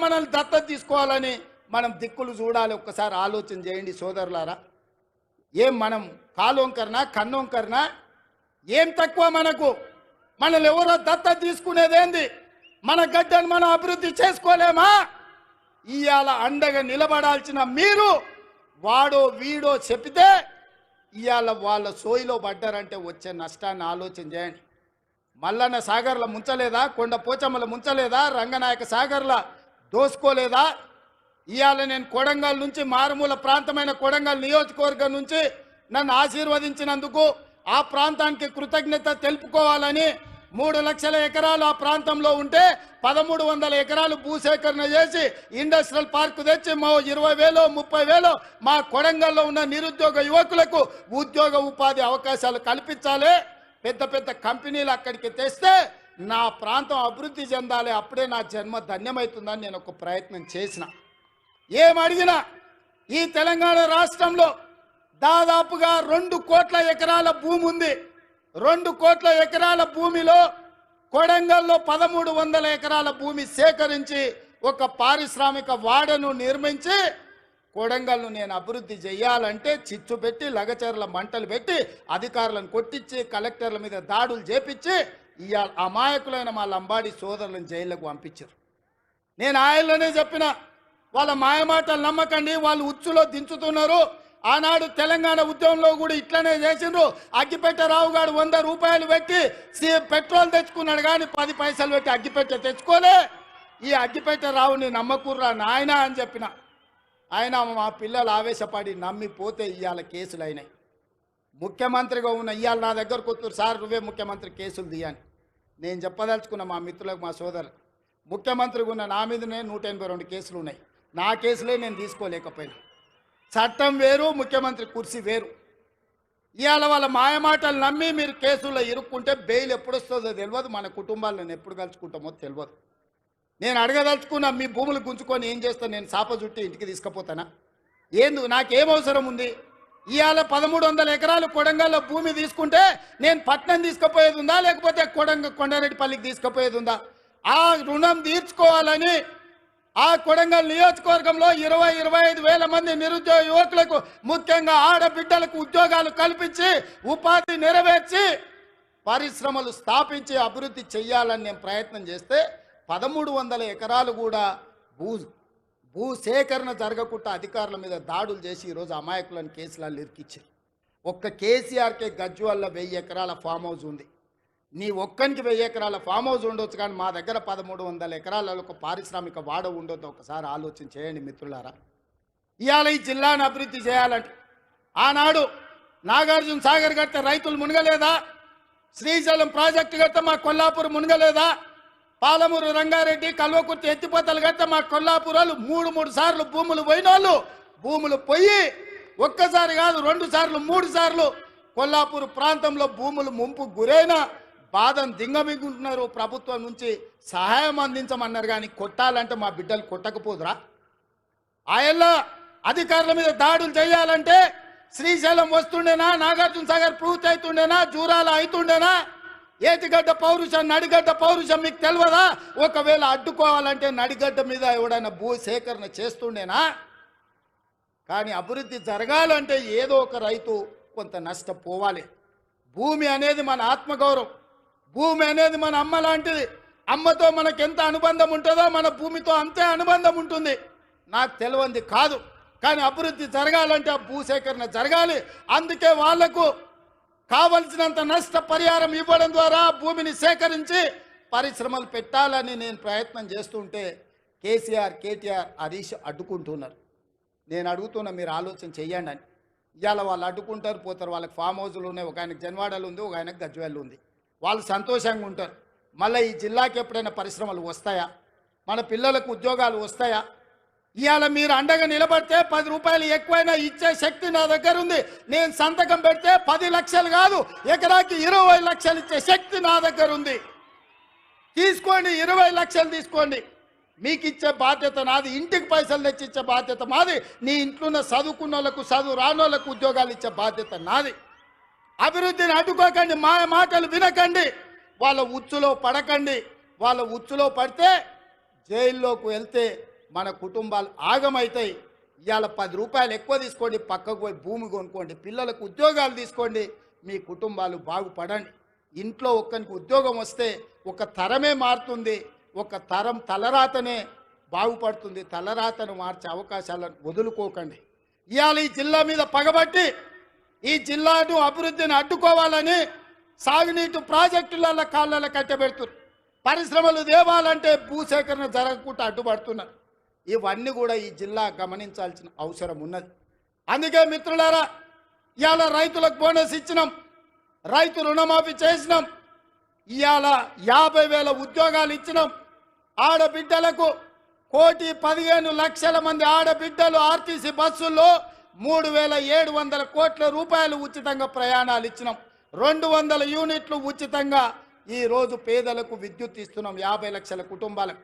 మనల్ని దత్తత తీసుకోవాలని మనం దిక్కులు చూడాలి. ఒక్కసారి ఆలోచన చేయండి సోదరులారా. ఏం మనం కాలోంకరనా కన్నోంకరనా? ఏం తక్కువ మనకు? మనల్ని ఎవరో దత్తత తీసుకునేదేంది? మన గడ్డను మనం అభివృద్ధి చేసుకోలేమా? ఇవాళ అండగా నిలబడాల్సిన మీరు వాడో వీడో చెప్తే ఇవాళ వాళ్ళ సోయిలో పడ్డారంటే వచ్చే నష్టాన్ని ఆలోచన చేయండి. మల్లన్న సాగర్ల ముంచలేదా? కొండ పోచమ్మల ముంచలేదా? రంగనాయక సాగర్ల దోసుకోలేదా? ఇవాళ నేను కొడంగల్ నుంచి, మారుమూల ప్రాంతమైన కొడంగల్ నియోజకవర్గం నుంచి నన్ను ఆశీర్వదించినందుకు ఆ ప్రాంతానికి కృతజ్ఞత తెలుపుకోవాలని 3 లక్షల ఎకరాలు ఆ ప్రాంతంలో ఉంటే 1300 ఎకరాలు భూసేకరణ చేసి ఇండస్ట్రియల్ పార్క్ తెచ్చి 20,000 30,000 మా కొడంగల్లో ఉన్న నిరుద్యోగ యువకులకు ఉద్యోగ ఉపాధి అవకాశాలు కల్పించాలి. పెద్ద పెద్ద కంపెనీలు అక్కడికి తెస్తే నా ప్రాంతం అభివృద్ధి చెందాలి. అప్పుడే నా జన్మ ధన్యమవుతుందని నేను ఒక ప్రయత్నం చేసిన. ఏమడిగినా ఈ తెలంగాణ రాష్ట్రంలో దాదాపుగా 2 కోట్ల ఎకరాల భూమి ఉంది. 2 కోట్ల ఎకరాల భూమిలో కొడంగల్లో 1300 ఎకరాల భూమి సేకరించి ఒక పారిశ్రామిక వాడను నిర్మించి కొడంగల్ను నేను అభివృద్ధి చేయాలంటే చిచ్చు పెట్టి లగచర్ల మంటలు పెట్టి అధికారులను కొట్టించి కలెక్టర్ల మీద దాడులు చేపించి ఇవాళ అమాయకులైన మా లంబాడి సోదరులను జైళ్లకు పంపించారు. నేను ఆయనలోనే చెప్పిన, వాళ్ళ మాయమాటలు నమ్మకండి, వాళ్ళు ఉచ్చులో దించుతున్నారు. ఆనాడు తెలంగాణ ఉద్యమంలో కూడా ఇట్లనే చేసిండ్రు. అగ్గిపెట్టె రావు గారు 100 రూపాయలు పెట్టి పెట్రోల్ తెచ్చుకున్నాడు, కానీ 10 పైసలు పెట్టి అగ్గిపెట్టె తెచ్చుకోలే. ఈ అగ్గిపెట్టె రావుని నమ్మకుర్రా నాయన అని చెప్పిన. ఆయన మా పిల్లలు ఆవేశపడి నమ్మిపోతే ఇవాళ కేసులు అయినాయి. ముఖ్యమంత్రిగా ఉన్న ఇవాళ నా దగ్గరకు వస్తారు, సార్ నువ్వే ముఖ్యమంత్రి కేసులు తీయని. నేను చెప్పదలుచుకున్న మా మిత్రులకు, మా సోదరులు, ముఖ్యమంత్రిగా ఉన్న నా మీదనే 182 కేసులు ఉన్నాయి. నా కేసులే నేను తీసుకోలేకపోయినా. చట్టం వేరు, ముఖ్యమంత్రి కుర్చీ వేరు. ఇవాళ వాళ్ళ మాయమాటలు నమ్మి మీరు కేసుల్లో ఇరుక్కుంటే బెయిల్ ఎప్పుడు వస్తుందో తెలియదు, మన కుటుంబాలను ఎప్పుడు కలుసుకుంటామో తెలియదు. నేను అడగదలుచుకున్నా, మీ భూములు గుంజుకొని ఏం చేస్తాను? నేను చాప చుట్టి ఇంటికి తీసుకుపోతానా? నాకేం అవసరం ఉంది? ఇవాళ 1300 ఎకరాలు కొడంగల్లో భూమి తీసుకుంటే నేను పట్నం తీసుకుపోయేది ఉందా, లేకపోతే కొండారెడ్డిపల్లికి తీసుకుపోయేది ఉందా? ఆ రుణం తీర్చుకోవాలని ఆ కొడంగల్ నియోజకవర్గంలో 20-25 వేల మంది నిరుద్యోగ యువకులకు, ముఖ్యంగా ఆడబిడ్డలకు ఉద్యోగాలు కల్పించి ఉపాధి నెరవేర్చి పరిశ్రమలు స్థాపించి అభివృద్ధి చెయ్యాలని నేను ప్రయత్నం చేస్తే 1300 ఎకరాలు కూడా భూసేకరణ జరగకుండా అధికారుల మీద దాడులు చేసి ఈరోజు అమాయకులను కేసులలో ఇరికిచ్చారు. ఒక్క కేసీఆర్కే గజ్వాల్లో 1000 ఎకరాల ఫామ్ హౌస్ ఉంది. నీ ఒక్కనికి 1000 ఎకరాల ఫామ్ హౌస్ ఉండొచ్చు, కానీ మా దగ్గర 1300 ఎకరాలలో ఒక పారిశ్రామిక వాడ ఉండొద్దు. ఒకసారి ఆలోచన చేయండి మిత్రులారా. ఇవాళ ఈ జిల్లాను అభివృద్ధి చేయాలంటే ఆనాడు నాగార్జున సాగర్ కడితే రైతులు మునగలేదా? శ్రీశైలం ప్రాజెక్టు కడితే మా కొల్లాపూర్ మునగలేదా? పాలమూరు రంగారెడ్డి కల్వకుర్తి ఎత్తిపోతలు కడితే మా కొల్లాపూరాలు 3 సార్లు భూములు పోయిన వాళ్ళు, భూములు పోయి ఒక్కసారి కాదు 2 సార్లు 3 సార్లు కొల్లాపూర్ ప్రాంతంలో భూములు ముంపు గురైన బాధను దింగమిగుంటున్నారు. ప్రభుత్వం నుంచి సహాయం అందించమన్నారు, కానీ కొట్టాలంటే మా బిడ్డలు కొట్టకపోదురా? ఆయల్లో అధికారుల మీద దాడులు చేయాలంటే శ్రీశైలం వస్తుండేనా? నాగార్జున సాగర్ పూర్తి అవుతుండేనా? జూరాల అవుతుండేనా? ఏటిగడ్డ పౌరుషం, నడిగడ్డ పౌరుషం మీకు తెలియదా? ఒకవేళ అడ్డుకోవాలంటే నడిగడ్డ మీద ఎవడైనా భూ సేకరణ చేస్తుండేనా? కానీ అభివృద్ధి జరగాలంటే ఏదో ఒక రైతు కొంత నష్టపోవాలి. భూమి అనేది మన ఆత్మగౌరవం, భూమి అనేది మన అమ్మ లాంటిది. అమ్మతో మనకు ఎంత అనుబంధం ఉంటుందో మన భూమితో అంతే అనుబంధం ఉంటుంది. నాకు తెలియంది కాదు, కానీ అభివృద్ధి జరగాలంటే ఆ భూసేకరణ జరగాలి. అందుకే వాళ్లకు కావలసినంత నష్ట పరిహారం ఇవ్వడం ద్వారా భూమిని సేకరించి పరిశ్రమలు పెట్టాలని నేను ప్రయత్నం చేస్తుంటే కేసీఆర్, కేటీఆర్, హరీష్ అడ్డుకుంటున్నారు. నేను అడుగుతున్నా, మీరు ఆలోచన చెయ్యండి అని. ఇవాళ వాళ్ళు అడ్డుకుంటారు, పోతారు. వాళ్ళకి ఫామ్ హౌజులు ఉన్నాయి, ఒక ఆయనకు జన్వాడలు ఉంది, ఒక ఆయనకు గజ్వేల్ ఉంది. వాళ్ళు సంతోషంగా ఉంటారు. మళ్ళీ ఈ జిల్లాకి ఎప్పుడైనా పరిశ్రమలు వస్తాయా? మన పిల్లలకు ఉద్యోగాలు వస్తాయా? ఇవాళ మీరు అండగా నిలబడితే 10 రూపాయలు ఎక్కువైనా ఇచ్చే శక్తి నా దగ్గర ఉంది. నేను సంతకం పెడితే 10 లక్షలు కాదు, ఎకరాకి 20 లక్షలు ఇచ్చే శక్తి నా దగ్గర ఉంది. తీసుకోండి, 20 లక్షలు తీసుకోండి. మీకు ఇచ్చే బాధ్యత నాది, ఇంటికి పైసలు తెచ్చి ఇచ్చే బాధ్యత మాది. నీ ఇంట్లో చదువుకున్న వాళ్ళకు, చదువు రానోళ్లకు ఉద్యోగాలు ఇచ్చే బాధ్యత నాది. అభివృద్ధిని అడ్డుకోకండి, మాయ మాటలు వినకండి, వాళ్ళ ఉచ్చులో పడకండి. వాళ్ళ ఉచ్చులో పడితే జైల్లోకి వెళ్తే మన కుటుంబాలు ఆగమవుతాయి. ఇవాళ 10 రూపాయలు ఎక్కువ తీసుకోండి, పక్కకు పోయి భూమి కొనుక్కోండి, పిల్లలకు ఉద్యోగాలు తీసుకోండి, మీ కుటుంబాలు బాగుపడండి. ఇంట్లో ఒక్కరికి ఉద్యోగం వస్తే ఒక తరమే మారుతుంది, ఒక తరం తలరాతనే బాగుపడుతుంది. తలరాతను మార్చే అవకాశాలను వదులుకోకండి. ఇవాళ ఈ జిల్లా మీద పగబట్టి ఈ జిల్లాను అభివృద్ధిని అడ్డుకోవాలని సాగునీటి ప్రాజెక్టుల కాళ్ళలో కట్టబెడుతున్నారు. పరిశ్రమలు దేవాలంటే భూసేకరణ జరగకుండా అడ్డుపడుతున్నారు. ఇవన్నీ కూడా ఈ జిల్లా గమనించాల్సిన అవసరం ఉన్నది. అందుకే మిత్రులారా, ఇవాళ రైతులకు బోనస్ ఇచ్చినాం, రైతు రుణమాఫీ చేసినాం, ఇవాళ 50,000 ఉద్యోగాలు ఇచ్చినాం. ఆడబిడ్డలకు 1,15,00,000 మంది ఆడబిడ్డలు ఆర్టీసీ బస్సుల్లో 3,700 కోట్ల రూపాయలు ఉచితంగా ప్రయాణాలు ఇచ్చినాం. 200 యూనిట్లు ఉచితంగా ఈరోజు పేదలకు విద్యుత్ ఇస్తున్నాం 50 లక్షల కుటుంబాలకు.